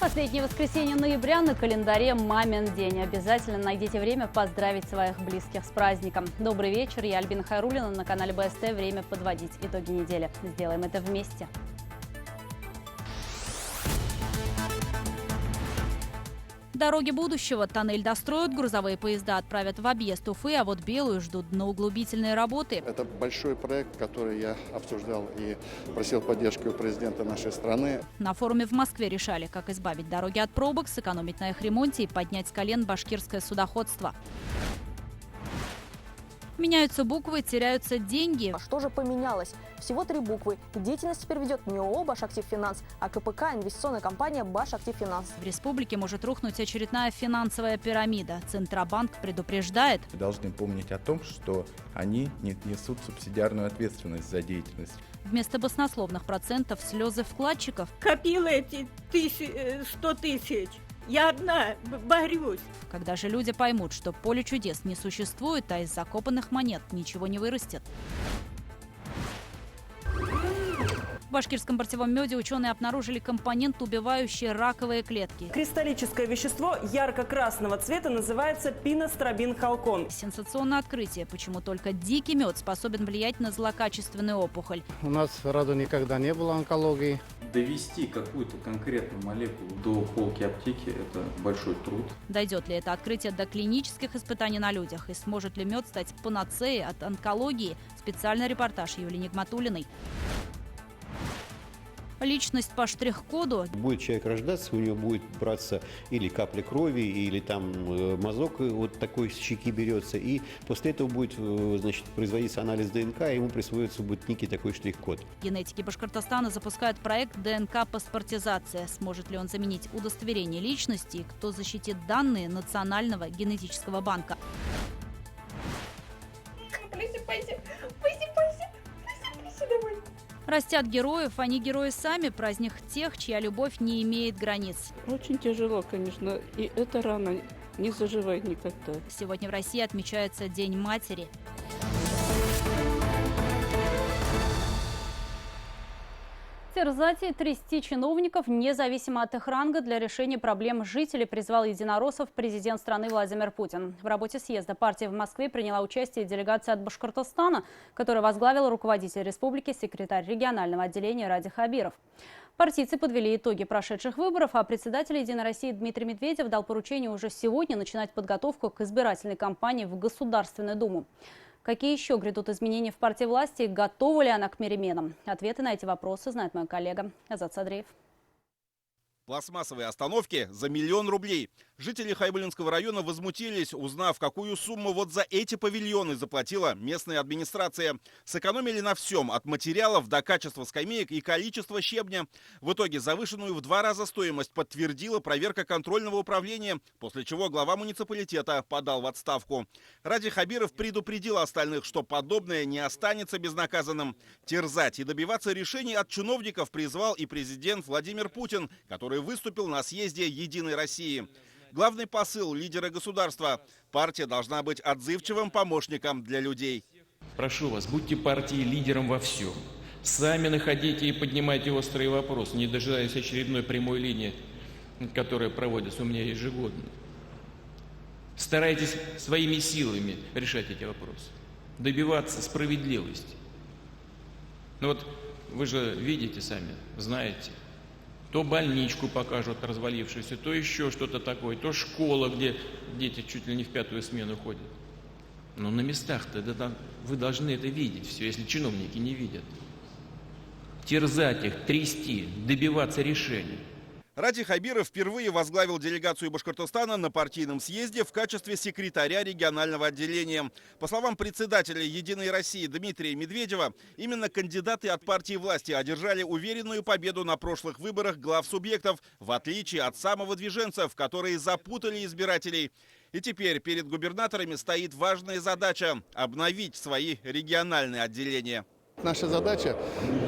Последнее воскресенье ноября на календаре «Мамин день». Обязательно найдите время поздравить своих близких с праздником. Добрый вечер, я Альбина Хайруллина, на канале БСТ. Время подводить итоги недели. Сделаем это вместе. Дороги будущего. Тоннель достроят, грузовые поезда отправят в объезд Уфы, а вот Белую ждут дноуглубительные работы. Это большой проект, который я обсуждал и просил поддержки у президента нашей страны. На форуме в Москве решали, как избавить дороги от пробок, сэкономить на их ремонте и поднять с колен башкирское судоходство. Меняются буквы, теряются деньги. А что же поменялось? Всего 3 буквы. Деятельность теперь ведет не ООО «Башактивфинанс», а КПК, инвестиционная компания «Башактивфинанс». В республике может рухнуть очередная финансовая пирамида. Центробанк предупреждает. Мы должны помнить о том, что они несут субсидиарную ответственность за деятельность. Вместо баснословных процентов слезы вкладчиков. Копила эти 100 тысяч. Я одна борюсь. Когда же люди поймут, что поле чудес не существует, а из закопанных монет ничего не вырастет. В башкирском партевом меде ученые обнаружили компонент, убивающий раковые клетки. Кристаллическое вещество ярко-красного цвета называется пиностробин-халкон. Сенсационное открытие, почему только дикий мед способен влиять на злокачественную опухоль. У нас роду никогда не было онкологии. Довести какую-то конкретную молекулу до полки аптеки – это большой труд. Дойдет ли это открытие до клинических испытаний на людях? И сможет ли мед стать панацеей от онкологии? Специальный репортаж Юлии Нигматуллиной. Личность по штрих-коду. Будет человек рождаться, у него будет браться или капля крови, или там мазок вот такой с щеки берется, и после этого будет, значит, производиться анализ ДНК, и ему присвоится будет некий такой штрих-код. Генетики Башкортостана запускают проект ДНК-паспортизация. Сможет ли он заменить удостоверение личности, и кто защитит данные Национального генетического банка? Растят героев, они герои сами, праздник тех, чья любовь не имеет границ. Очень тяжело, конечно, и эта рана не заживает никогда. Сегодня в России отмечается День матери. Терзать и трясти чиновников, независимо от их ранга, для решения проблем жителей призвал единороссов президент страны Владимир Путин. В работе съезда партии в Москве приняла участие делегация от Башкортостана, которую возглавил руководитель республики, секретарь регионального отделения Ради Хабиров. Партийцы подвели итоги прошедших выборов, а председатель «Единой России» Дмитрий Медведев дал поручение уже сегодня начинать подготовку к избирательной кампании в Государственную Думу. Какие еще грядут изменения в партии власти и готова ли она к переменам? Ответы на эти вопросы знает мой коллега Азат Садреев. Пластмассовые остановки за 1 000 000 рублей. Жители Хайбулинского района возмутились, узнав, какую сумму вот за эти павильоны заплатила местная администрация. Сэкономили на всем, от материалов до качества скамеек и количества щебня. В итоге завышенную в 2 раза стоимость подтвердила проверка контрольного управления, после чего глава муниципалитета подал в отставку. Ради Хабиров предупредил остальных, что подобное не останется безнаказанным. Терзать и добиваться решений от чиновников призвал и президент Владимир Путин, который выступил на съезде «Единой России». Главный посыл лидера государства – партия должна быть отзывчивым помощником для людей. Прошу вас, будьте партией лидером во всем. Сами находите и поднимайте острые вопросы, не дожидаясь очередной прямой линии, которая проводится у меня ежегодно. Старайтесь своими силами решать эти вопросы, добиваться справедливости. Ну вот вы же видите сами, знаете. То больничку покажут развалившуюся, то еще что-то такое, то школа, где дети чуть ли не в 5-ю смену ходят. Но на местах-то вы должны это видеть все, если чиновники не видят. Терзать их, трясти, добиваться решений. Ради Хабиров впервые возглавил делегацию Башкортостана на партийном съезде в качестве секретаря регионального отделения. По словам председателя «Единой России» Дмитрия Медведева, именно кандидаты от партии власти одержали уверенную победу на прошлых выборах глав субъектов, в отличие от самовыдвиженцев, которые запутали избирателей. И теперь перед губернаторами стоит важная задача – обновить свои региональные отделения. Наша задача,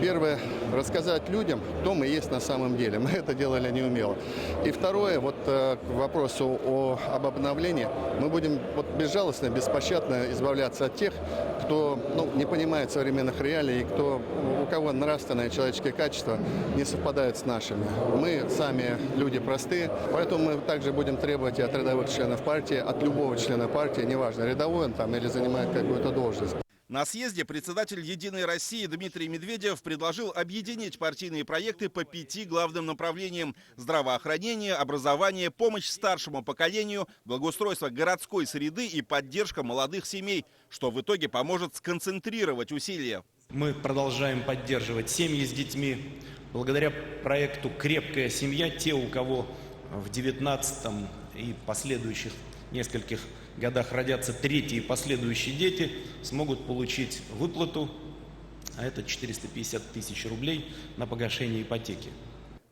первое, рассказать людям, кто мы есть на самом деле. Мы это делали неумело. И второе, к вопросу об обновлении, мы будем безжалостно, беспощадно избавляться от тех, кто не понимает современных реалий, и у кого нравственное человеческие качества не совпадают с нашими. Мы сами люди простые, поэтому мы также будем требовать и от рядовых членов партии, от любого члена партии, неважно, рядовой он там или занимает какую-то должность. На съезде председатель «Единой России» Дмитрий Медведев предложил объединить партийные проекты по 5 главным направлениям: здравоохранение, образование, помощь старшему поколению, благоустройство городской среды и поддержка молодых семей, что в итоге поможет сконцентрировать усилия. Мы продолжаем поддерживать семьи с детьми. Благодаря проекту «Крепкая семья» те, у кого в 19-м и последующих нескольких годах родятся третьи и последующие дети, смогут получить выплату, а это 450 тысяч рублей на погашение ипотеки.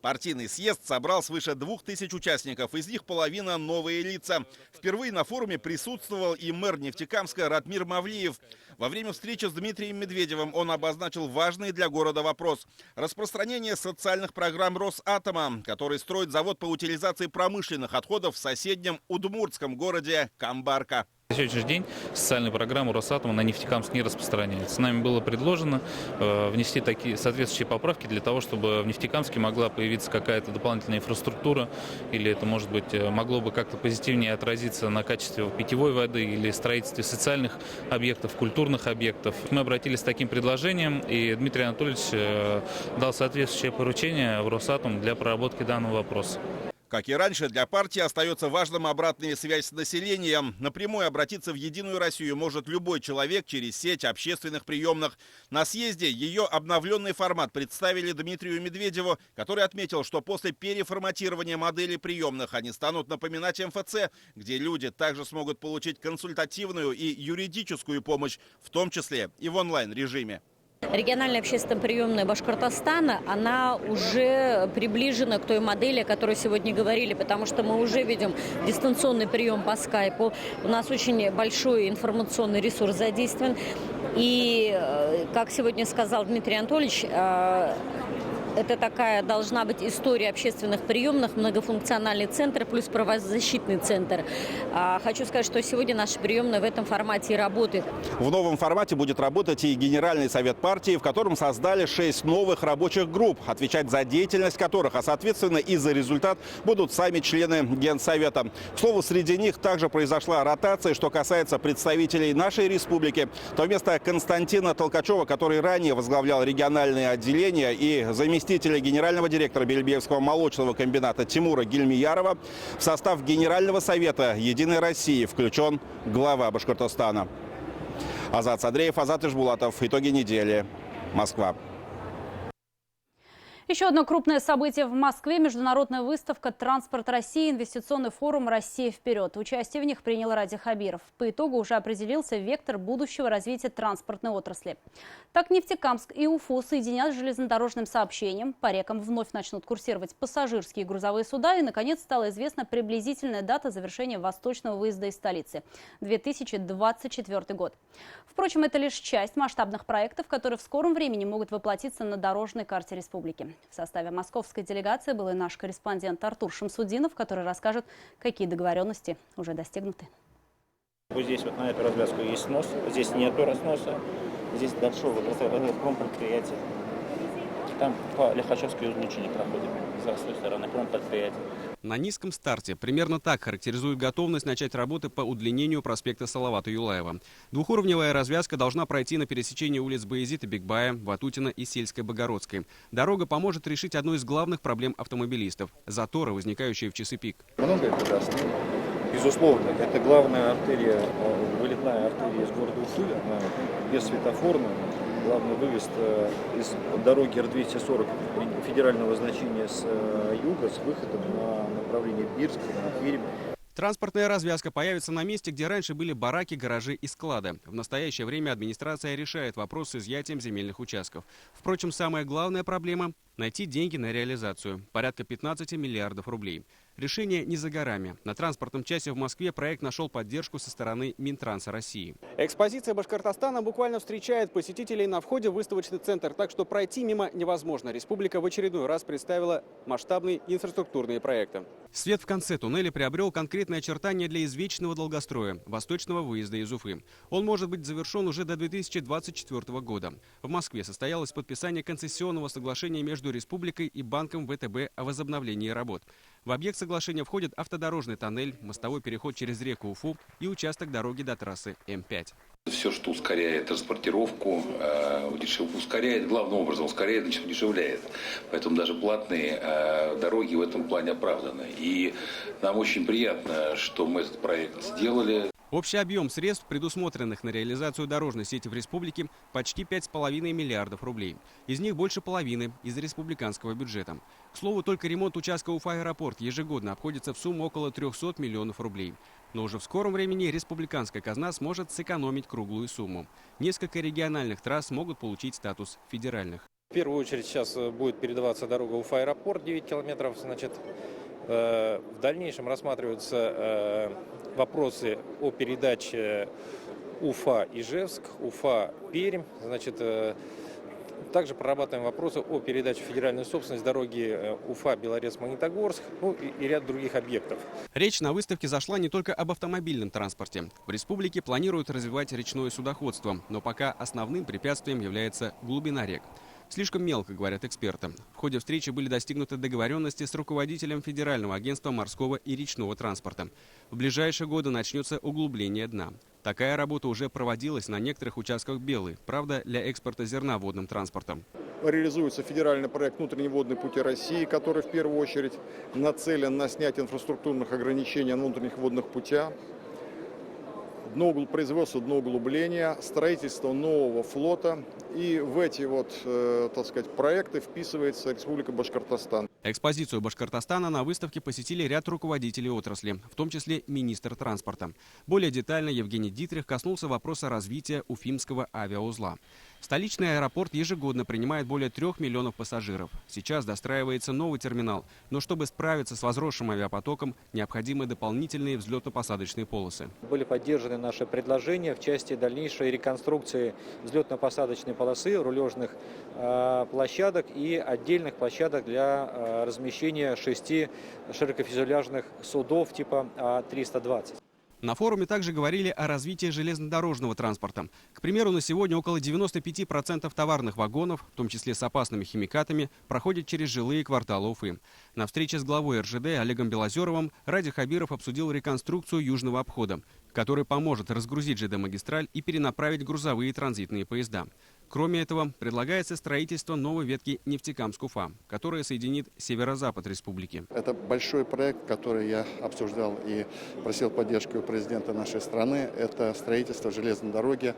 Партийный съезд собрал свыше 2000 участников, из них половина новые лица. Впервые на форуме присутствовал и мэр Нефтекамска Ратмир Мавлиев. Во время встречи с Дмитрием Медведевым он обозначил важный для города вопрос – распространение социальных программ Росатома, который строит завод по утилизации промышленных отходов в соседнем удмуртском городе Камбарка. На сегодняшний день социальную программу Росатома на Нефтекамск не распространяется. Нами было предложено внести такие соответствующие поправки для того, чтобы в Нефтекамске могла появиться какая-то дополнительная инфраструктура, или это, может быть, могло бы как-то позитивнее отразиться на качестве питьевой воды или строительстве социальных объектов, культурных объектов. Мы обратились с таким предложением, и Дмитрий Анатольевич дал соответствующее поручение в Росатом для проработки данного вопроса. Как и раньше, для партии остается важным обратная связь с населением. Напрямую обратиться в «Единую Россию» может любой человек через сеть общественных приемных. На съезде ее обновленный формат представили Дмитрию Медведеву, который отметил, что после переформатирования модели приемных они станут напоминать МФЦ, где люди также смогут получить консультативную и юридическую помощь, в том числе и в онлайн-режиме. Региональная общественная приемная Башкортостана, она уже приближена к той модели, о которой сегодня говорили, потому что мы уже видим дистанционный прием по скайпу. У нас очень большой информационный ресурс задействован. И, как сегодня сказал Дмитрий Анатольевич, это такая должна быть история общественных приемных, многофункциональный центр плюс правозащитный центр. Хочу сказать, что сегодня наша приемная в этом формате и работает. В новом формате будет работать и Генеральный совет партии, в котором создали 6 новых рабочих групп, отвечать за деятельность которых, а соответственно и за результат, будут сами члены Генсовета. К слову, среди них также произошла ротация. Что касается представителей нашей республики, то вместо Константина Толкачева, который ранее возглавлял региональные отделения, и заместителя генерального директора Белебеевского молочного комбината Тимура Гильмиярова, в состав Генерального совета «Единой России» включен глава Башкортостана. Азат Садреев, Азат Ишбулатов. Итоги недели. Москва. Еще одно крупное событие в Москве – международная выставка «Транспорт России», инвестиционный форум «Россия вперед». Участие в них принял Ради Хабиров. По итогу уже определился вектор будущего развития транспортной отрасли. Так Нефтекамск и Уфу соединят с железнодорожным сообщением. По рекам вновь начнут курсировать пассажирские и грузовые суда. И, наконец, стала известна приблизительная дата завершения восточного выезда из столицы – 2024 год. Впрочем, это лишь часть масштабных проектов, которые в скором времени могут воплотиться на дорожной карте республики. В составе московской делегации был и наш корреспондент Артур Шамсудинов, который расскажет, какие договоренности уже достигнуты. Вот здесь вот на эту развязку есть снос, здесь нету разноса, здесь дальше промпредприятие. Там по Лихачевской ничего не проходит, с той стороны промпредприятия. На низком старте примерно так характеризует готовность начать работы по удлинению проспекта Салавата Юлаева. Двухуровневая развязка должна пройти на пересечении улиц Баязита Бекбая, Ватутина и Сельской Богородской. Дорога поможет решить одну из главных проблем автомобилистов – заторы, возникающие в часы пик. Много это даст? Безусловно, это главная артерия, вылетная артерия из города Уфы, она бессветофорная. Главный выезд из дороги Р-240 федерального значения с юга, с выходом на направление Бирск, на Пермь. Транспортная развязка появится на месте, где раньше были бараки, гаражи и склады. В настоящее время администрация решает вопрос с изъятием земельных участков. Впрочем, самая главная проблема – найти деньги на реализацию – порядка 15 миллиардов рублей. Решение не за горами. На транспортном часе в Москве проект нашел поддержку со стороны Минтранса России. Экспозиция Башкортостана буквально встречает посетителей на входе в выставочный центр, так что пройти мимо невозможно. Республика в очередной раз представила масштабные инфраструктурные проекты. Свет в конце туннеля приобрел конкретные очертания для извечного долгостроя – восточного выезда из Уфы. Он может быть завершен уже до 2024 года. В Москве состоялось подписание концессионного соглашения между республикой и банком ВТБ о возобновлении работ. В объект соглашения входят автодорожный тоннель, мостовой переход через реку Уфу и участок дороги до трассы М5. Все, что ускоряет транспортировку, ускоряет, главным образом ускоряет, удешевляет. Поэтому даже платные дороги в этом плане оправданы. И нам очень приятно, что мы этот проект сделали. Общий объем средств, предусмотренных на реализацию дорожной сети в республике, почти 5,5 миллиардов рублей. Из них больше половины из республиканского бюджета. К слову, только ремонт участка Уфа-Аэропорт ежегодно обходится в сумму около 300 миллионов рублей. Но уже в скором времени республиканская казна сможет сэкономить круглую сумму. Несколько региональных трасс могут получить статус федеральных. В первую очередь сейчас будет передаваться дорога Уфа-Аэропорт 9 километров. В дальнейшем рассматриваются вопросы о передаче Уфа-Ижевск, Уфа-Пермь. Также прорабатываем вопросы о передаче федеральной собственности дороги Уфа-Белорец-Магнитогорск, и ряд других объектов. Речь на выставке зашла не только об автомобильном транспорте. В республике планируют развивать речное судоходство, но пока основным препятствием является глубина рек. Слишком мелко, говорят эксперты. В ходе встречи были достигнуты договоренности с руководителем Федерального агентства морского и речного транспорта. В ближайшие годы начнется углубление дна. Такая работа уже проводилась на некоторых участках Белой, правда, для экспорта зерна водным транспортом. Реализуется федеральный проект «Внутренние водные пути России», который в первую очередь нацелен на снятие инфраструктурных ограничений на внутренних водных путях, производство дноуглубления, строительство нового флота. И в эти проекты вписывается Республика Башкортостан. Экспозицию Башкортостана на выставке посетили ряд руководителей отрасли, в том числе министр транспорта. Более детально Евгений Дитрих коснулся вопроса развития Уфимского авиаузла. Столичный аэропорт ежегодно принимает более 3 миллионов пассажиров. Сейчас достраивается новый терминал, но чтобы справиться с возросшим авиапотоком, необходимы дополнительные взлетно-посадочные полосы. Были поддержаны наши предложения в части дальнейшей реконструкции взлетно-посадочной полосы, рулежных площадок и отдельных площадок для размещения 6 широкофюзеляжных судов типа А-320. На форуме также говорили о развитии железнодорожного транспорта. К примеру, на сегодня около 95% товарных вагонов, в том числе с опасными химикатами, проходят через жилые кварталы Уфы. На встрече с главой РЖД Олегом Белозеровым Ради Хабиров обсудил реконструкцию южного обхода, который поможет разгрузить ЖД-магистраль и перенаправить грузовые транзитные поезда. Кроме этого, предлагается строительство новой ветки Нефтекамск-Уфа, которая соединит северо-запад республики. Это большой проект, который я обсуждал и просил поддержки у президента нашей страны. Это строительство железной дороги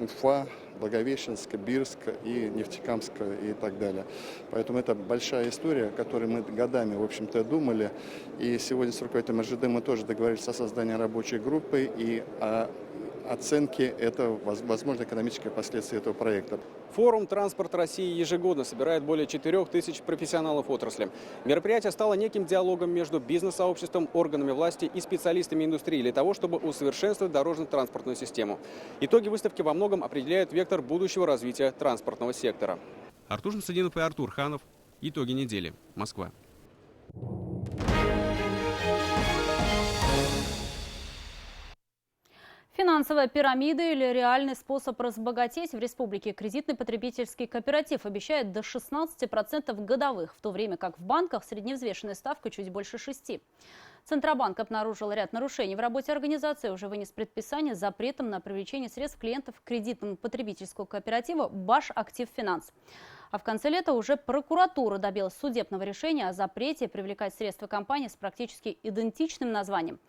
Уфа, Благовещенска, Бирска и Нефтекамска и так далее. Поэтому это большая история, о которой мы годами, в общем-то, думали. И сегодня с руководителем РЖД мы тоже договорились о создании рабочей группы и о оценке этого, возможно, экономических последствий этого проекта. Форум «Транспорт России» ежегодно собирает более 4000 профессионалов отрасли. Мероприятие стало неким диалогом между бизнес-сообществом, органами власти и специалистами индустрии для того, чтобы усовершенствовать дорожно-транспортную систему. Итоги выставки во многом определяют вектор будущего развития транспортного сектора. Артур Шамсудинов и Артур Ханов. Итоги недели. Москва. Финансовая пирамида или реальный способ разбогатеть в республике? Кредитный потребительский кооператив обещает до 16% годовых, в то время как в банках средневзвешенная ставка чуть больше 6%. Центробанк обнаружил ряд нарушений в работе организации, уже вынес предписание с запретом на привлечение средств клиентов к кредитному потребительскому кооперативу «Башактивфинанс». А в конце лета уже прокуратура добилась судебного решения о запрете привлекать средства компании с практически идентичным названием.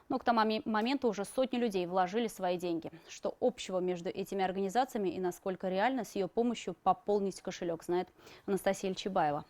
Но к тому моменту уже сотни людей вложили свои деньги. Что общего между этими организациями и насколько реально с ее помощью пополнить кошелек, знает Анастасия Ильчебаева.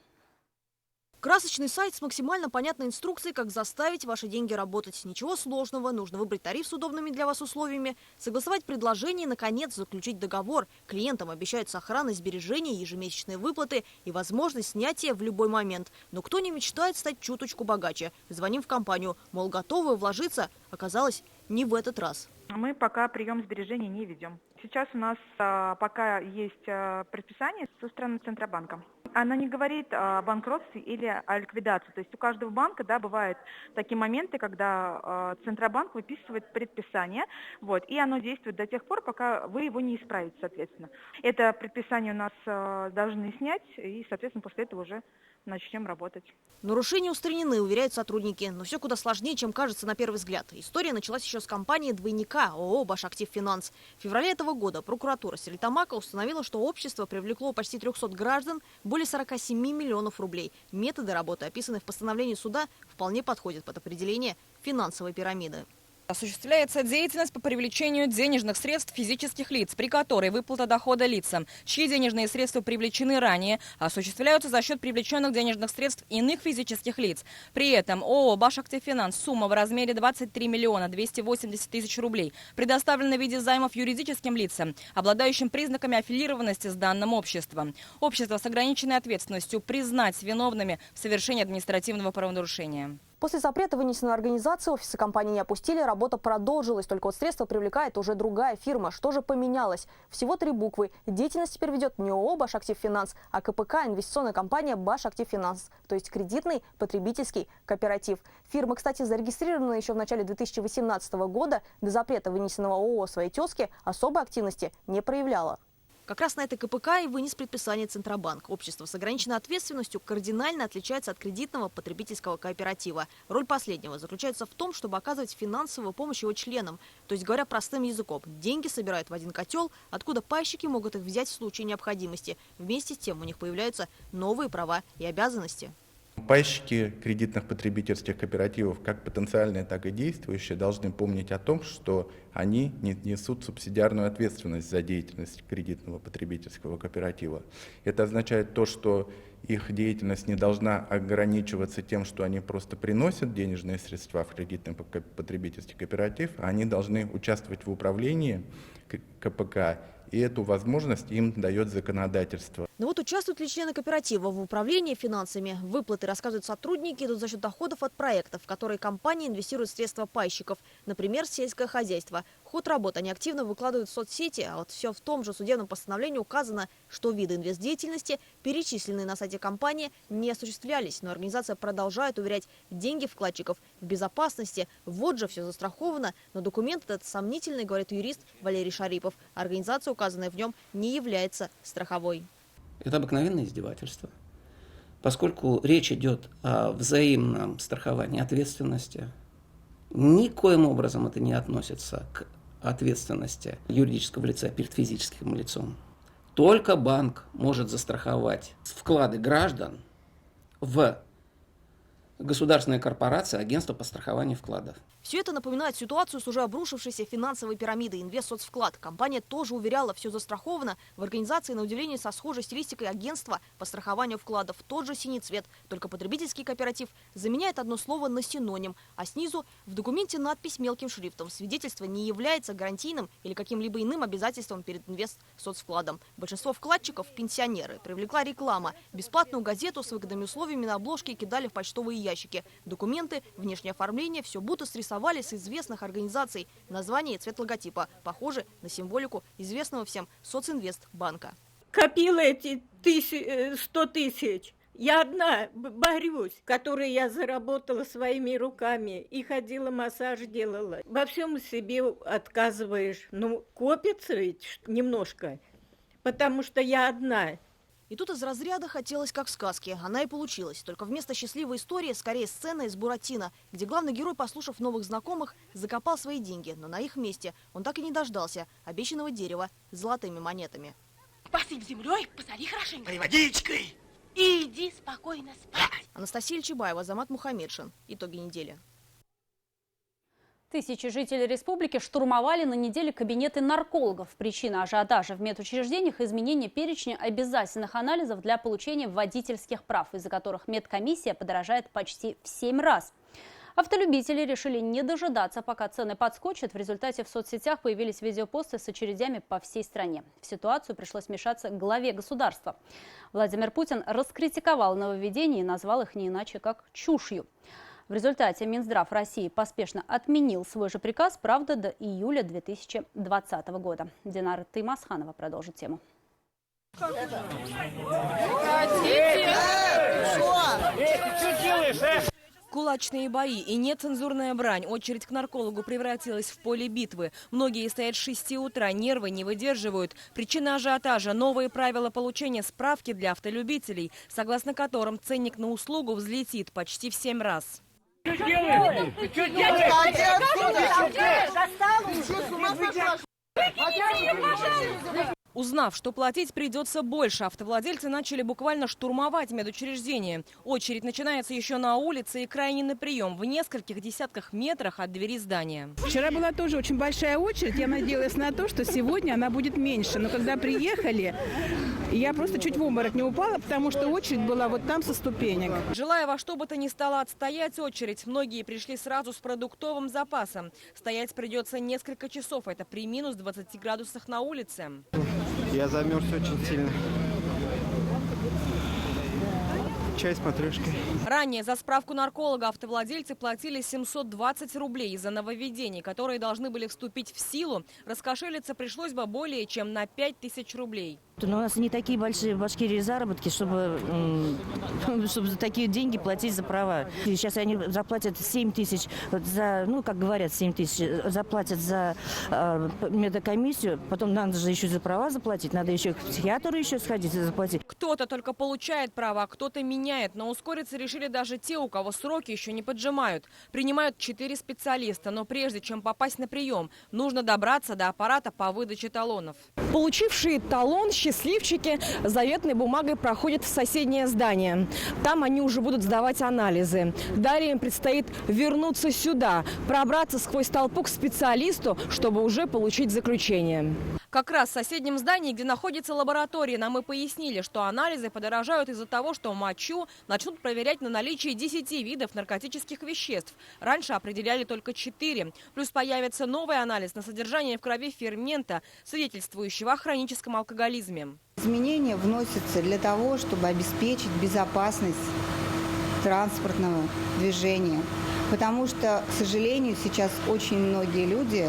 Красочный сайт с максимально понятной инструкцией, как заставить ваши деньги работать. Ничего сложного, нужно выбрать тариф с удобными для вас условиями, согласовать предложение и, наконец, заключить договор. Клиентам обещают сохранность сбережений, ежемесячные выплаты и возможность снятия в любой момент. Но кто не мечтает стать чуточку богаче? Звоним в компанию, мол, готовы вложиться. Оказалось, не в этот раз. Мы пока прием сбережений не ведем. Сейчас у нас пока есть предписание со стороны Центробанка. Она не говорит о банкротстве или о ликвидации. То есть у каждого банка, да, бывают такие моменты, когда Центробанк выписывает предписание, и оно действует до тех пор, пока вы его не исправите, соответственно. Это предписание у нас должны снять, и, соответственно, после этого уже начнем работать. Нарушения устранены, уверяют сотрудники. Но все куда сложнее, чем кажется на первый взгляд. История началась еще с компании двойника ООО «Башактив Финанс». В феврале этого года прокуратура Стерлитамака установила, что общество привлекло почти 300 граждан, более 47 миллионов рублей. Методы работы, описанные в постановлении суда, вполне подходят под определение финансовой пирамиды. Осуществляется деятельность по привлечению денежных средств физических лиц, при которой выплата дохода лицам, чьи денежные средства привлечены ранее, осуществляются за счет привлеченных денежных средств иных физических лиц. При этом ООО «Башактив Финанс» сумма в размере 23 миллиона 280 тысяч рублей предоставлена в виде займов юридическим лицам, обладающим признаками аффилированности с данным обществом. Общество с ограниченной ответственностью признать виновными в совершении административного правонарушения. После запрета, вынесенного организацией, офисы компании не опустили, работа продолжилась. Только вот средства привлекает уже другая фирма. Что же поменялось? Всего 3 буквы. Деятельность теперь ведет не ООО «Башактив Финанс», а КПК, инвестиционная компания «Башактив Финанс», то есть кредитный потребительский кооператив. Фирма, кстати, зарегистрирована еще в начале 2018 года. До запрета, вынесенного ООО своей тезке, особой активности не проявляла. Как раз на этой КПК и вынес предписание Центробанк. Общество с ограниченной ответственностью кардинально отличается от кредитного потребительского кооператива. Роль последнего заключается в том, чтобы оказывать финансовую помощь его членам. То есть, говоря простым языком, деньги собирают в один котел, откуда пайщики могут их взять в случае необходимости. Вместе с тем у них появляются новые права и обязанности. Пайщики кредитных потребительских кооперативов, как потенциальные, так и действующие, должны помнить о том, что они несут субсидиарную ответственность за деятельность кредитного потребительского кооператива. Это означает то, что их деятельность не должна ограничиваться тем, что они просто приносят денежные средства в кредитный потребительский кооператив, а они должны участвовать в управлении КПК, и эту возможность им дает законодательство. Но вот участвуют ли члены кооператива в управлении финансами? Выплаты, рассказывают сотрудники, идут за счет доходов от проектов, в которые компании инвестируют средства пайщиков. Например, сельское хозяйство. Ход работы они активно выкладывают в соцсети, а вот все в том же судебном постановлении указано, что виды инвестдеятельности, перечисленные на сайте компании, не осуществлялись. Но организация продолжает уверять, деньги вкладчиков в безопасности. Вот же все застраховано. Но документ этот сомнительный, говорит юрист Валерий Шарипов. Организация, указанная в нем, не является страховой. Это обыкновенное издевательство, поскольку речь идет о взаимном страховании ответственности. Никоим образом это не относится к ответственности юридического лица перед физическим лицом. Только банк может застраховать вклады граждан в государственная корпорация, агентство по страхованию вкладов. Все это напоминает ситуацию с уже обрушившейся финансовой пирамидой «Инвестсоцвклад». Компания тоже уверяла, все застраховано. В организации, на удивление, со схожей стилистикой агентства по страхованию вкладов. Тот же синий цвет, только потребительский кооператив заменяет одно слово на синоним. А снизу в документе надпись мелким шрифтом. Свидетельство не является гарантийным или каким-либо иным обязательством перед Инвестсоцвкладом. Большинство вкладчиков – пенсионеры. Привлекла реклама. Бесплатную газету с выгодными условиями на обложке кидали в почтовые ящики. Документы, внешнее оформление – все будто срисовали с известных организаций. Название и цвет логотипа похожи на символику известного всем Социнвестбанка. Копила эти 100 тысяч. Я одна борюсь, которые я заработала своими руками и ходила, массаж делала. Во всем себе отказываешь. Ну, копится ведь немножко, потому что я одна. И тут из разряда хотелось как в сказке. Она и получилась. Только вместо счастливой истории скорее сцена из «Буратино», где главный герой, послушав новых знакомых, закопал свои деньги. Но на их месте он так и не дождался обещанного дерева с золотыми монетами. Посыпь землей, посоли хорошенько. И водичкой. И иди спокойно спать. Анастасия Ильчебаева, Азамат Мухамедшин. Итоги недели. Тысячи жителей республики штурмовали на неделе кабинеты наркологов. Причина ажиотажа в медучреждениях – изменение перечня обязательных анализов для получения водительских прав, из-за которых медкомиссия подорожает почти в 7 раз. Автолюбители решили не дожидаться, пока цены подскочат. В результате в соцсетях появились видеопосты с очередями по всей стране. В ситуацию пришлось вмешаться главе государства. Владимир Путин раскритиковал нововведения и назвал их не иначе, как чушью. В результате Минздрав России поспешно отменил свой же приказ, правда, до июля 2020 года. Динара Таймасханова продолжит тему. Кулачные бои и нецензурная брань. Очередь к наркологу превратилась в поле битвы. Многие стоят с 6 утра, нервы не выдерживают. Причина ажиотажа – новые правила получения справки для автолюбителей, согласно которым ценник на услугу взлетит почти в 7 раз. Узнав, что платить придется больше, автовладельцы начали буквально штурмовать медучреждения. Очередь начинается еще на улице и крайний на прием, в нескольких десятках метрах от двери здания. Вчера была тоже очень большая очередь. Я надеялась на то, что сегодня она будет меньше. Но когда приехали, я просто чуть в обморок не упала, потому что очередь была вот там со ступенек. Желая во что бы то ни стало отстоять очередь, многие пришли сразу с продуктовым запасом. Стоять придется несколько часов. Это при минус 20 градусах на улице. Я замерз очень сильно. Чай с матрешкой. Ранее за справку нарколога автовладельцы платили 720 рублей. Из-за нововведений, которые должны были вступить в силу, раскошелиться пришлось бы более чем на 5000 рублей. Но у нас не такие большие в Башкирии заработки, чтобы за такие деньги платить за права. И сейчас они заплатят 7 тысяч, за, ну, как говорят, 7 тысяч заплатят за медкомиссию. Потом надо же еще за права заплатить, надо еще к психиатру еще сходить и заплатить. Кто-то только получает права, кто-то меняет. Но ускориться решили даже те, у кого сроки еще не поджимают. Принимают 4 специалиста, но прежде чем попасть на прием, нужно добраться до аппарата по выдаче талонов. Получившие талон счастливчики заветной бумагой проходят в соседнее здание. Там они уже будут сдавать анализы. Далее им предстоит вернуться сюда, пробраться сквозь толпу к специалисту, чтобы уже получить заключение. Как раз в соседнем здании, где находится лаборатория, нам и пояснили, что анализы подорожают из-за того, что мочу начнут проверять на наличие 10 видов наркотических веществ. Раньше определяли только 4. Плюс появится новый анализ на содержание в крови фермента, свидетельствующего о хроническом алкоголизме. Изменения вносятся для того, чтобы обеспечить безопасность транспортного движения. Потому что, к сожалению, сейчас очень многие люди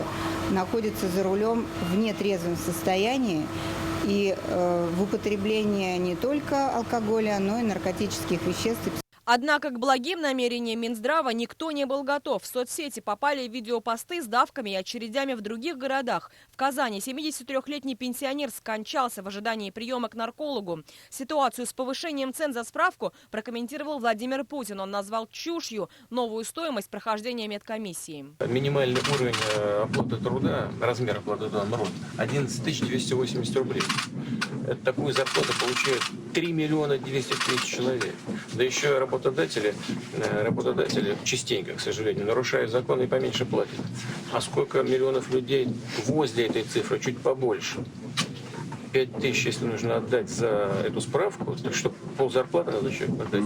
находятся за рулем в нетрезвом состоянии и в употреблении не только алкоголя, но и наркотических веществ. Однако к благим намерениям Минздрава никто не был готов. В соцсети попали видеопосты с давками и очередями в других городах. В Казани 73-летний пенсионер скончался в ожидании приема к наркологу. Ситуацию с повышением цен за справку прокомментировал Владимир Путин. Он назвал чушью новую стоимость прохождения медкомиссии. Минимальный уровень оплаты труда, размер оплаты труда народ 11 280 рублей. Это такую зарплату получают 3 200 000 человек. Да еще работодатели частенько, к сожалению, нарушают законы и поменьше платят. А сколько миллионов людей возле этой цифры, чуть побольше. 5000, если нужно отдать за эту справку, так что ползарплаты надо еще отдать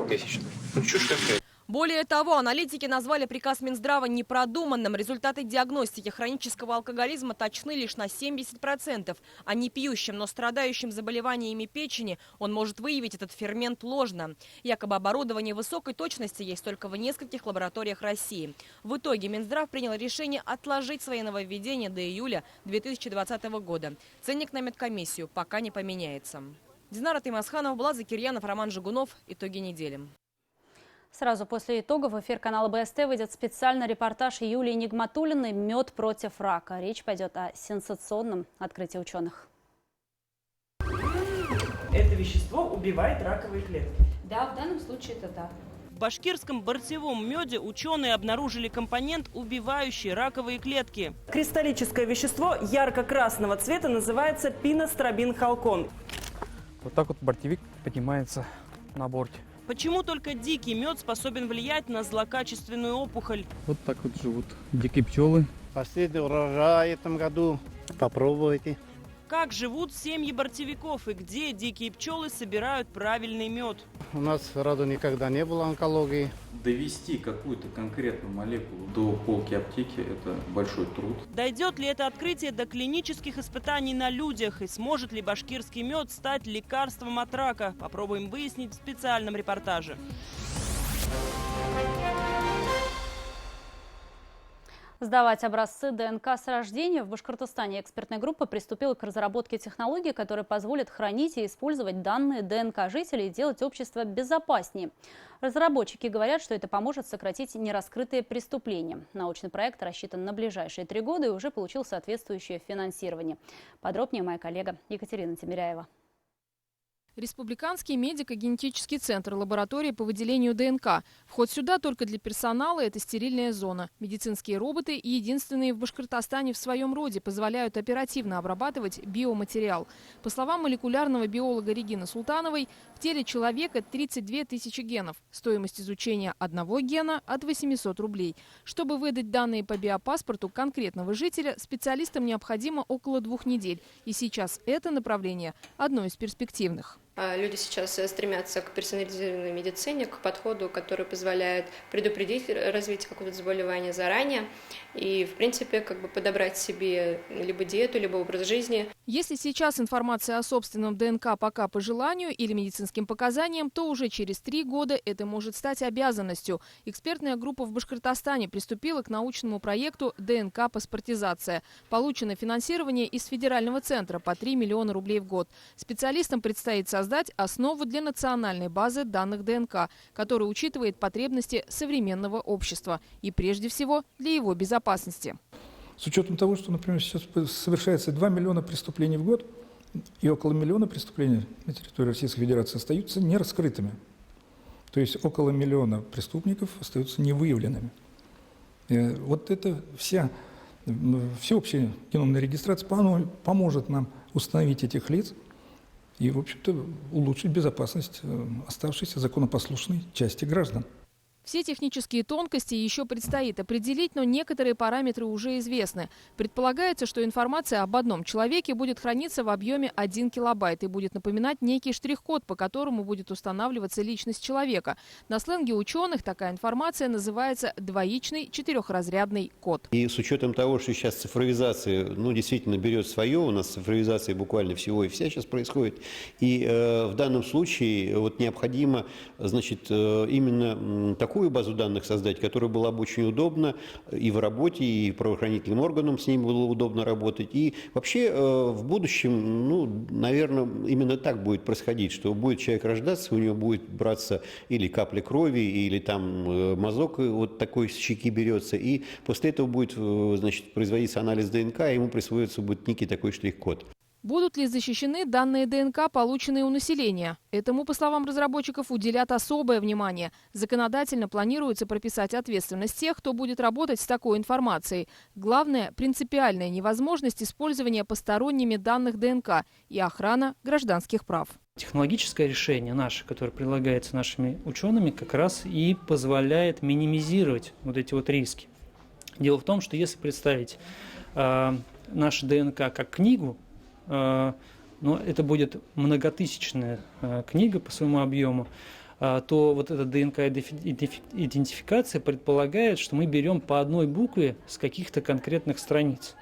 месячно. Ну, чушь какая. Более того, аналитики назвали приказ Минздрава непродуманным. Результаты диагностики хронического алкоголизма точны лишь на 70%. А не пьющим, но страдающим заболеваниями печени он может выявить этот фермент ложно. Якобы оборудование высокой точности есть только в нескольких лабораториях России. В итоге Минздрав принял решение отложить свои нововведения до июля 2020 года. Ценник на медкомиссию пока не поменяется. Динара Таймасханова, Влад Закирьянов, Роман Жигунов. Итоги недели. Сразу после итогов в эфир канала БСТ выйдет специальный репортаж Юлии Нигматуллиной «Мед против рака». Речь пойдет о сенсационном открытии ученых. Это вещество убивает раковые клетки. Да, в данном случае это да. В башкирском барцевом меде ученые обнаружили компонент, убивающий раковые клетки. Кристаллическое вещество ярко-красного цвета называется пиностробин халкон. Вот так вот бортевик поднимается на борте. Почему только дикий мед способен влиять на злокачественную опухоль? Вот так вот живут дикие пчелы. Последний урожай в этом году. Попробуйте. Как живут семьи бортевиков и где дикие пчелы собирают правильный мед? У нас сразу никогда не было онкологии. Довести какую-то конкретную молекулу до полки аптеки – это большой труд. Дойдет ли это открытие до клинических испытаний на людях? И сможет ли башкирский мед стать лекарством от рака? Попробуем выяснить в специальном репортаже. Сдавать образцы ДНК с рождения в Башкортостане экспертная группа приступила к разработке технологий, которые позволят хранить и использовать данные ДНК жителей и делать общество безопаснее. Разработчики говорят, что это поможет сократить нераскрытые преступления. Научный проект рассчитан на ближайшие 3 года и уже получил соответствующее финансирование. Подробнее моя коллега Екатерина Тимиряева. Республиканский медико-генетический центр лаборатории по выделению ДНК. Вход сюда только для персонала – это стерильная зона. Медицинские роботы, единственные в Башкортостане в своем роде, позволяют оперативно обрабатывать биоматериал. По словам молекулярного биолога Регины Султановой, в теле человека 32 тысячи генов. Стоимость изучения одного гена – от 800 рублей. Чтобы выдать данные по биопаспорту конкретного жителя, специалистам необходимо около 2 недель. И сейчас это направление одно из перспективных. Люди сейчас стремятся к персонализированной медицине, к подходу, который позволяет предупредить развитие какого-то заболевания заранее и, в принципе, подобрать себе либо диету, либо образ жизни. Если сейчас информация о собственном ДНК пока по желанию или медицинским показаниям, то уже через 3 года это может стать обязанностью. Экспертная группа в Башкортостане приступила к научному проекту «ДНК-паспортизация». Получено финансирование из федерального центра по 3 миллиона рублей в год. Специалистам предстоит создать основу для национальной базы данных ДНК, которая учитывает потребности современного общества и прежде всего для его безопасности. С учетом того, что, например, сейчас совершается 2 миллиона преступлений в год, и около миллиона преступлений на территории Российской Федерации остаются нераскрытыми. То есть около миллиона преступников остаются невыявленными. Вот это всеобщая геномная регистрация поможет нам установить этих лиц и, в общем-то, улучшить безопасность оставшейся законопослушной части граждан. Все технические тонкости еще предстоит определить, но некоторые параметры уже известны. Предполагается, что информация об одном человеке будет храниться в объеме 1 килобайт и будет напоминать некий штрих-код, по которому будет устанавливаться личность человека. На сленге ученых такая информация называется двоичный 4-разрядный код. И с учетом того, что сейчас цифровизация действительно берет свое, у нас цифровизация буквально всего и вся сейчас происходит, и в данном случае необходимо, именно такую базу данных создать, которая была бы очень удобна и в работе, и правоохранительным органам с ним было удобно работать. И вообще в будущем, наверное, именно так будет происходить, что будет человек рождаться, у него будет браться или капля крови, или там мазок вот такой с щеки берется, и после этого будет, производиться анализ ДНК, и ему присвоится будет некий такой штрих-код. Будут ли защищены данные ДНК, полученные у населения? Этому, по словам разработчиков, уделят особое внимание. Законодательно планируется прописать ответственность тех, кто будет работать с такой информацией. Главное – принципиальная невозможность использования посторонними данных ДНК и охрана гражданских прав. Технологическое решение наше, которое предлагается нашими учеными, как раз и позволяет минимизировать эти риски. Дело в том, что если представить нашу ДНК как книгу, но это будет многотысячная книга по своему объему, то эта ДНК-идентификация предполагает, что мы берем по одной букве с каких-то конкретных страниц.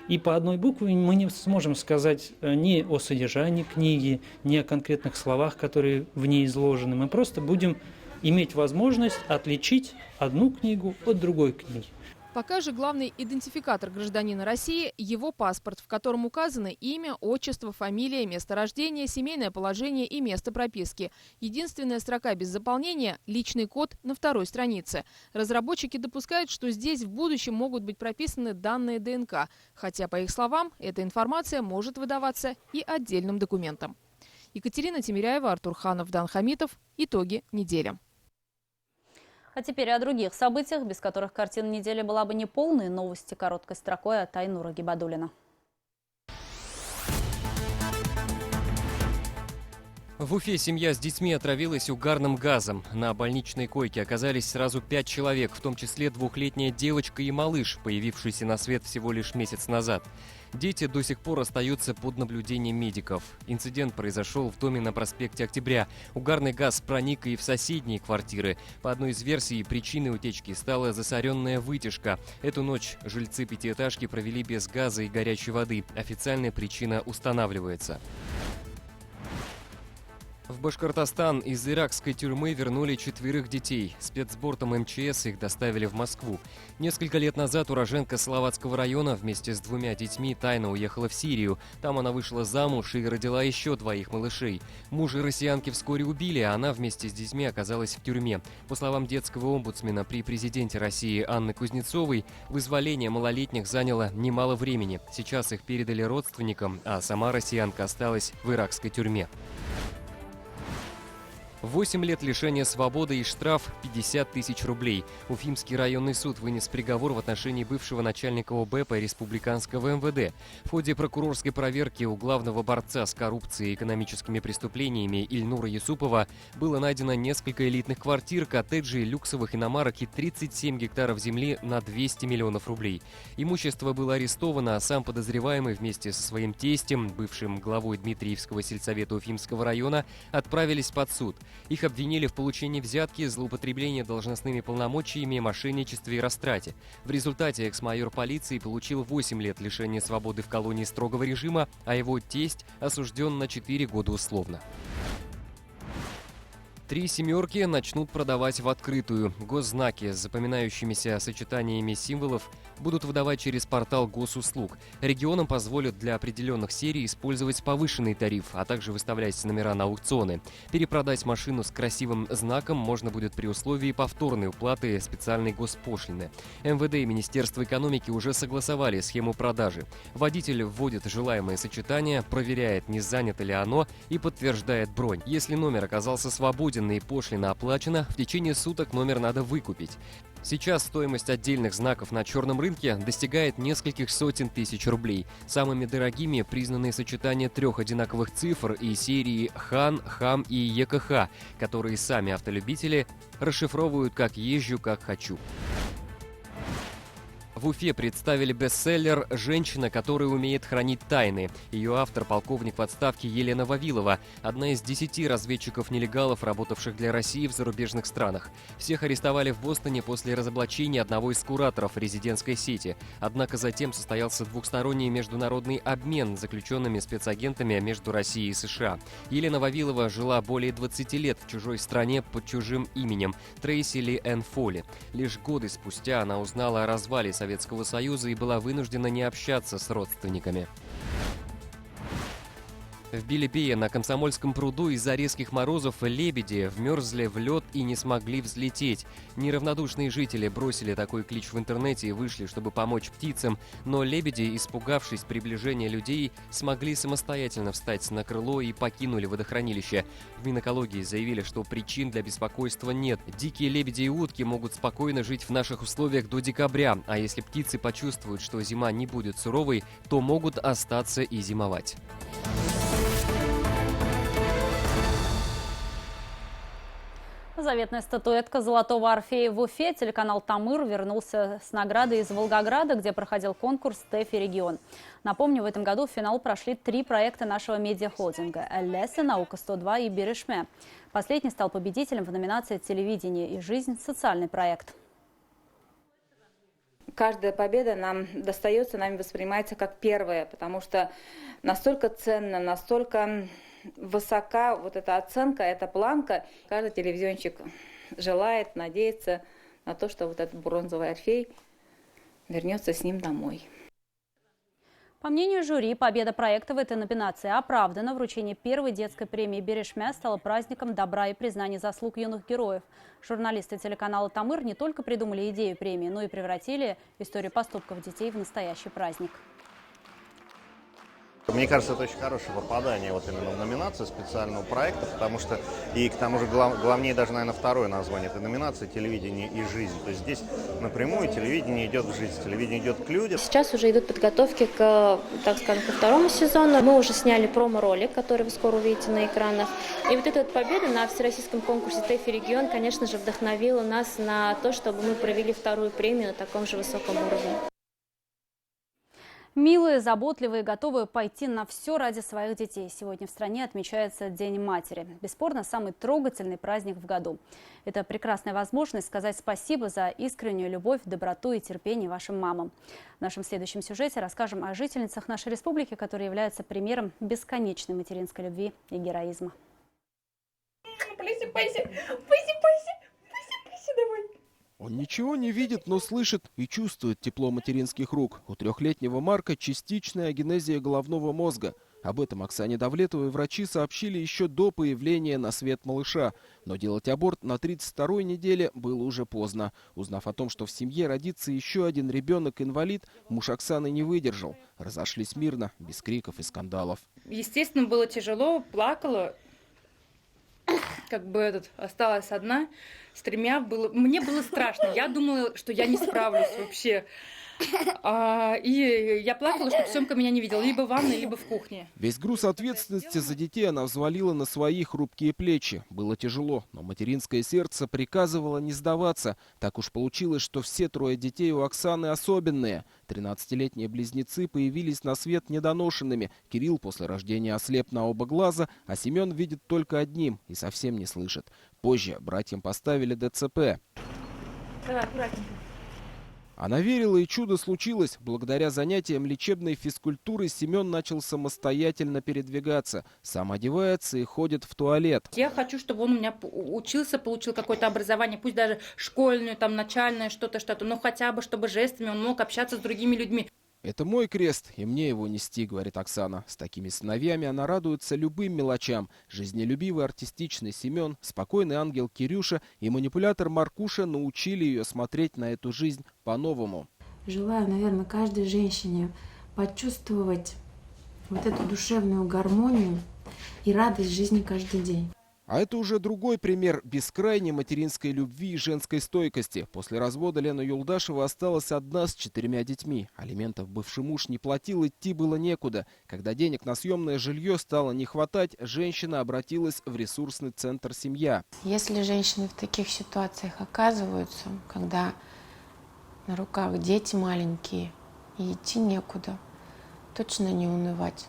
И по одной букве мы не сможем сказать ни о содержании книги, ни о конкретных словах, которые в ней изложены. Мы просто будем иметь возможность отличить одну книгу от другой книги. Пока же главный идентификатор гражданина России – его паспорт, в котором указаны имя, отчество, фамилия, место рождения, семейное положение и место прописки. Единственная строка без заполнения – личный код на 2-й странице. Разработчики допускают, что здесь в будущем могут быть прописаны данные ДНК, хотя, по их словам, эта информация может выдаваться и отдельным документом. Екатерина Тимиряева, Артур Ханов, Дан Хамитов. Итоги недели. А теперь о других событиях, без которых картина недели была бы неполной. Новости короткой строкой от Айнура Гибадуллина. В Уфе семья с детьми отравилась угарным газом. На больничной койке оказались сразу 5 человек, в том числе двухлетняя девочка и малыш, появившийся на свет всего лишь месяц назад. Дети до сих пор остаются под наблюдением медиков. Инцидент произошел в доме на проспекте Октября. Угарный газ проник и в соседние квартиры. По одной из версий, причиной утечки стала засоренная вытяжка. Эту ночь жильцы пятиэтажки провели без газа и горячей воды. Официальная причина устанавливается. В Башкортостан из иракской тюрьмы вернули 4 детей. Спецбортом МЧС их доставили в Москву. Несколько лет назад уроженка Салаватского района вместе с 2 детьми тайно уехала в Сирию. Там она вышла замуж и родила еще 2 малышей. Мужа россиянки вскоре убили, а она вместе с детьми оказалась в тюрьме. По словам детского омбудсмена при президенте России Анны Кузнецовой, вызволение малолетних заняло немало времени. Сейчас их передали родственникам, а сама россиянка осталась в иракской тюрьме. 8 лет лишения свободы и штраф 50 тысяч рублей. Уфимский районный суд вынес приговор в отношении бывшего начальника ОБЭП республиканского МВД. В ходе прокурорской проверки у главного борца с коррупцией и экономическими преступлениями Ильнура Юсупова было найдено несколько элитных квартир, коттеджей, люксовых иномарок и 37 гектаров земли на 200 миллионов рублей. Имущество было арестовано, а сам подозреваемый вместе со своим тестем, бывшим главой Дмитриевского сельсовета Уфимского района, отправились под суд. Их обвинили в получении взятки, злоупотреблении должностными полномочиями, мошенничестве и растрате. В результате экс-майор полиции получил 8 лет лишения свободы в колонии строгого режима, а его тесть осужден на 4 года условно. 3 семерки начнут продавать в открытую. Госзнаки с запоминающимися сочетаниями символов будут выдавать через портал госуслуг. Регионам позволят для определенных серий использовать повышенный тариф, а также выставлять номера на аукционы. Перепродать машину с красивым знаком можно будет при условии повторной уплаты специальной госпошлины. МВД и Министерство экономики уже согласовали схему продажи. Водитель вводит желаемое сочетание, проверяет, не занято ли оно, и подтверждает бронь. Если номер оказался свободен и пошлина оплачена, в течение суток номер надо выкупить. Сейчас стоимость отдельных знаков на черном рынке достигает нескольких сотен тысяч рублей. Самыми дорогими признаны сочетания 3 одинаковых цифр и серии ХАН, ХАМ и ЕКХ, которые сами автолюбители расшифровывают как «езжу, как хочу». В Уфе представили бестселлер «Женщина, которая умеет хранить тайны». Ее автор – полковник в отставке Елена Вавилова, одна из 10 разведчиков-нелегалов, работавших для России в зарубежных странах. Всех арестовали в Бостоне после разоблачения одного из кураторов резидентской сети. Однако затем состоялся двухсторонний международный обмен заключенными спецагентами между Россией и США. Елена Вавилова жила более 20 лет в чужой стране под чужим именем – Трейси Ли Энн Фолли. Лишь годы спустя она узнала о развале Советского Союза и была вынуждена не общаться с родственниками. В Белебее на Комсомольском пруду из-за резких морозов лебеди вмерзли в лед и не смогли взлететь. Неравнодушные жители бросили такой клич в интернете и вышли, чтобы помочь птицам, но лебеди, испугавшись приближения людей, смогли самостоятельно встать на крыло и покинули водохранилище. В Минэкологии заявили, что причин для беспокойства нет. Дикие лебеди и утки могут спокойно жить в наших условиях до декабря, а если птицы почувствуют, что зима не будет суровой, то могут остаться и зимовать. Заветная статуэтка Золотого Орфея в Уфе. Телеканал «Тамыр» вернулся с наградой из Волгограда, где проходил конкурс «ТЭФИ Регион». Напомню, в этом году в финал прошли 3 проекта нашего медиахолдинга – «Эллесы», «Наука-102» и «Берешме». Последний стал победителем в номинации «Телевидение и жизнь. Социальный проект». Каждая победа нам достается, нами воспринимается как первая, потому что настолько ценно, настолько высока вот эта оценка, эта планка. Каждый телевизионщик желает, надеется на то, что вот этот бронзовый Орфей вернется с ним домой. По мнению жюри, победа проекта в этой номинации оправдана. Вручение первой детской премии «Берешме» стало праздником добра и признания заслуг юных героев. Журналисты телеканала «Тамыр» не только придумали идею премии, но и превратили историю поступков детей в настоящий праздник. Мне кажется, это очень хорошее попадание вот именно в номинацию специального проекта, потому что, и к тому же главнее даже, наверное, второе название этой номинации — телевидение и жизнь. То есть здесь напрямую телевидение идет в жизнь, телевидение идет к людям. Сейчас уже идут подготовки к, так скажем, ко второму сезону. Мы уже сняли промо-ролик, который вы скоро увидите на экранах. И вот эта вот победа на всероссийском конкурсе ТЭФИ «Регион», конечно же, вдохновила нас на то, чтобы мы провели вторую премию на таком же высоком уровне. Милые, заботливые, готовые пойти на все ради своих детей. Сегодня в стране отмечается День матери. Бесспорно, самый трогательный праздник в году. Это прекрасная возможность сказать спасибо за искреннюю любовь, доброту и терпение вашим мамам. В нашем следующем сюжете расскажем о жительницах нашей республики, которые являются примером бесконечной материнской любви и героизма. Он ничего не видит, но слышит и чувствует тепло материнских рук. У 3-летнего Марка частичная агенезия головного мозга. Об этом Оксане Давлетовой врачи сообщили еще до появления на свет малыша. Но делать аборт на 32-й неделе было уже поздно. Узнав о том, что в семье родится еще один ребенок-инвалид, муж Оксаны не выдержал. Разошлись мирно, без криков и скандалов. Естественно, было тяжело, плакала. Осталась одна с 3. Мне было страшно. Я думала, что я не справлюсь вообще. И я плакала, чтобы Семка меня не видел. Либо в ванной, либо в кухне. Весь груз ответственности за детей она взвалила на свои хрупкие плечи. Было тяжело, но материнское сердце приказывало не сдаваться. Так уж получилось, что все 3 детей у Оксаны особенные. 13-летние близнецы появились на свет недоношенными. Кирилл после рождения ослеп на оба глаза, а Семен видит только одним и совсем не слышит. Позже братьям поставили ДЦП. Давай, аккуратненько. Она верила, и чудо случилось. Благодаря занятиям лечебной физкультуры Семен начал самостоятельно передвигаться. Сам одевается и ходит в туалет. Я хочу, чтобы он у меня учился, получил какое-то образование, пусть даже школьное, начальное, что-то, но хотя бы, чтобы жестами он мог общаться с другими людьми. «Это мой крест, и мне его нести», — говорит Оксана. С такими сыновьями она радуется любым мелочам. Жизнелюбивый артистичный Семен, спокойный ангел Кирюша и манипулятор Маркуша научили ее смотреть на эту жизнь по-новому. Желаю, наверное, каждой женщине почувствовать вот эту душевную гармонию и радость жизни каждый день. А это уже другой пример бескрайней материнской любви и женской стойкости. После развода Лена Юлдашева осталась одна с 4 детьми. Алиментов бывший муж не платил, идти было некуда. Когда денег на съемное жилье стало не хватать, женщина обратилась в ресурсный центр «Семья». Если женщины в таких ситуациях оказываются, когда на руках дети маленькие и идти некуда, точно не унывать,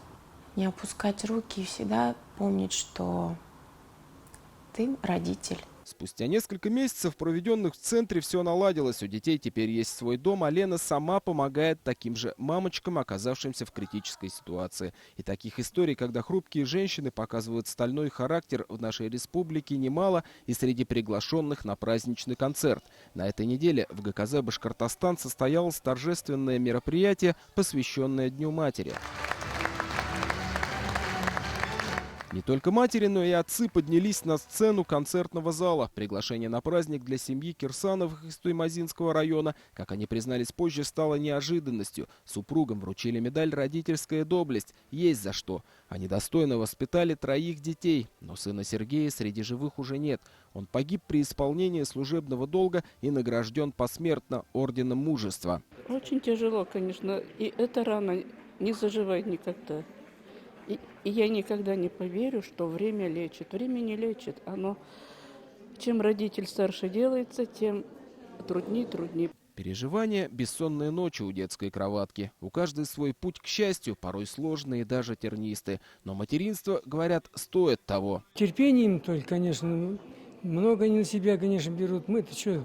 не опускать руки и всегда помнить, что ты родитель. Спустя несколько месяцев, проведенных в центре, все наладилось. У детей теперь есть свой дом, а Лена сама помогает таким же мамочкам, оказавшимся в критической ситуации. И таких историй, когда хрупкие женщины показывают стальной характер, в нашей республике немало, и среди приглашенных на праздничный концерт. На этой неделе в ГКЗ Башкортостан состоялось торжественное мероприятие, посвященное Дню матери. Не только матери, но и отцы поднялись на сцену концертного зала. Приглашение на праздник для семьи Кирсановых из Туймазинского района, как они признались позже, стало неожиданностью. Супругам вручили медаль «Родительская доблесть». Есть за что. Они достойно воспитали 3 детей. Но сына Сергея среди живых уже нет. Он погиб при исполнении служебного долга и награжден посмертно орденом мужества. Очень тяжело, конечно. И эта рана не заживает никогда. И я никогда не поверю, что время лечит. Время не лечит. Чем родитель старше делается, тем труднее. Переживания, бессонные ночи у детской кроватки. У каждой свой путь к счастью, порой сложный и даже тернистый. Но материнство, говорят, стоит того. Терпением только, конечно. Много они на себя, конечно, берут. Мы-то что,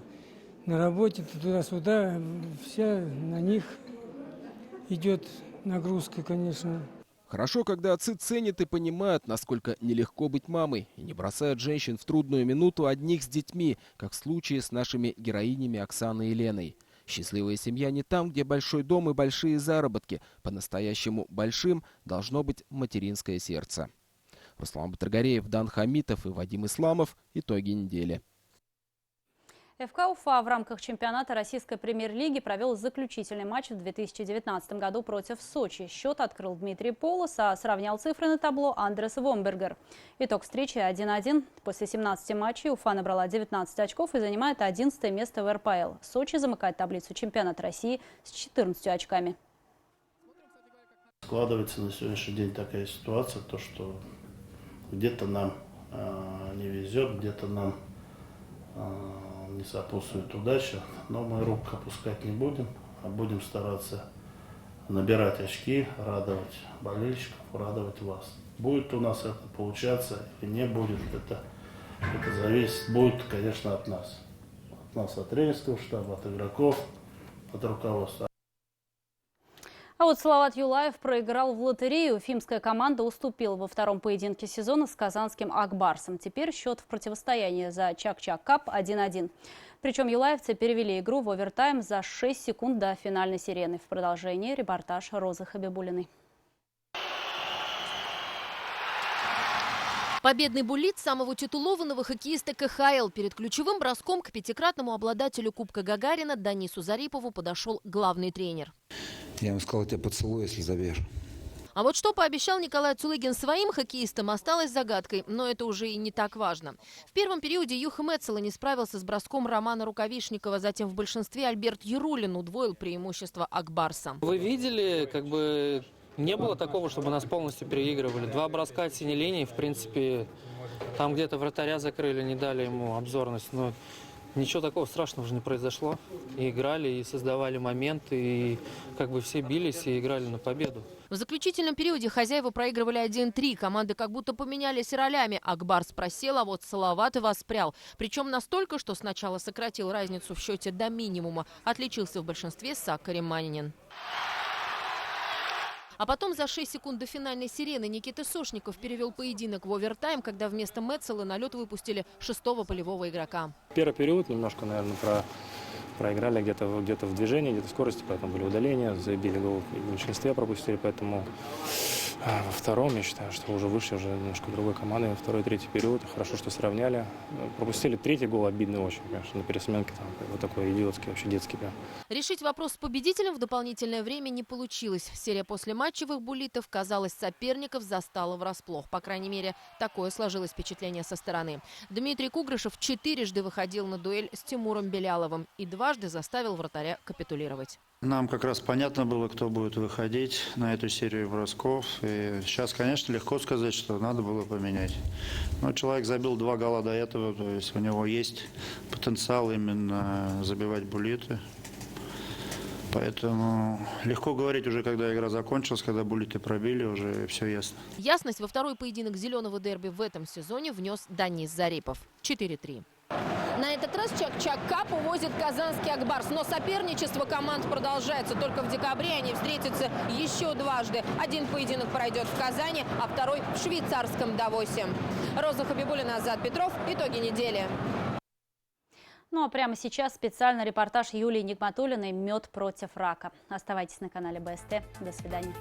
на работе, туда-сюда. Вся на них идет нагрузка, конечно. Хорошо, когда отцы ценят и понимают, насколько нелегко быть мамой, и не бросают женщин в трудную минуту одних с детьми, как в случае с нашими героинями Оксаной и Леной. Счастливая семья не там, где большой дом и большие заработки. По-настоящему большим должно быть материнское сердце. Руслан Батыргареев, Дан Хамитов и Вадим Исламов. Итоги недели. ФК «Уфа» в рамках чемпионата российской премьер-лиги провел заключительный матч в 2019 году против Сочи. Счет открыл Дмитрий Полос, а сравнял цифры на табло Андрес Вомбергер. Итог встречи 1-1. После 17 матчей Уфа набрала 19 очков и занимает 11 место в РПЛ. Сочи замыкает таблицу чемпионата России с 14 очками. Складывается на сегодняшний день такая ситуация, то что где-то нам не везет, где-то нам не сопутствует удача, но мы рук опускать не будем, а будем стараться набирать очки, радовать болельщиков, радовать вас. Будет у нас это получаться или не будет, это зависит, будет, конечно, от нас. От нас, от тренерского штаба, от игроков, от руководства. А вот Салават Юлаев проиграл в лотерею. Уфимская команда уступила во втором поединке сезона с казанским Акбарсом. Теперь счет в противостоянии за Чак-Чак Кап 1-1. Причем юлаевцы перевели игру в овертайм за 6 секунд до финальной сирены. В продолжении репортаж Розы Хабибулиной. Победный буллит самого титулованного хоккеиста КХЛ. Перед ключевым броском к пятикратному обладателю Кубка Гагарина Данису Зарипову подошел главный тренер. Я ему сказал, я тебя поцелую, если забьешь. А вот что пообещал Николай Цулыгин своим хоккеистам, осталось загадкой, но это уже и не так важно. В первом периоде Юха Мецела не справился с броском Романа Рукавишникова, затем в большинстве Альберт Ярулин удвоил преимущество Акбарса. Вы видели, не было такого, чтобы нас полностью переигрывали. 2 броска от синей линии, в принципе, там где-то вратаря закрыли, не дали ему обзорность, но ничего такого страшного же не произошло. И играли, и создавали моменты, и все бились и играли на победу. В заключительном периоде хозяева проигрывали 1-3. Команды как будто поменялись ролями. Акбарс просел, а вот Салават воспрял. Причем настолько, что сначала сократил разницу в счете до минимума. Отличился в большинстве Саккари Манинин. А потом за 6 секунд до финальной сирены Никита Сошников перевел поединок в овертайм, когда вместо Мецела на лед выпустили 6-го полевого игрока. Первый период немножко, наверное, проиграли где-то в движении, где-то в скорости, поэтому были удаления, забили гол в большинстве, пропустили, поэтому во втором, я считаю, что уже вышли, уже немножко другой командой. Второй и третий период, хорошо, что сравняли. Пропустили третий гол, обидный очень, конечно, на пересменке, вот такой идиотский, вообще детский прям. Решить вопрос с победителем в дополнительное время не получилось. Серия послематчевых буллитов, казалось, соперников застала врасплох. По крайней мере, такое сложилось впечатление со стороны. Дмитрий Кугрышев 4-жды выходил на дуэль с Тимуром Беляловым и 2-жды заставил вратаря капитулировать. Нам как раз понятно было, кто будет выходить на эту серию бросков. И сейчас, конечно, легко сказать, что надо было поменять. Но человек забил 2 гола до этого, то есть у него есть потенциал именно забивать буллиты. Поэтому легко говорить уже, когда игра закончилась, когда буллиты пробили, уже все ясно. Ясность во второй поединок зеленого дерби в этом сезоне внес Данис Зарипов. 4-3. На этот раз Чак-Чак Кап увозит казанский Акбарс. Но соперничество команд продолжается. Только в декабре они встретятся еще 2-жды. Один поединок пройдет в Казани, а второй в швейцарском Давосе. Роза Хабибулина, Азат Петров. Итоги недели. Ну а прямо сейчас специальный репортаж Юлии Нигматуллиной «Мед против рака». Оставайтесь на канале БСТ. До свидания.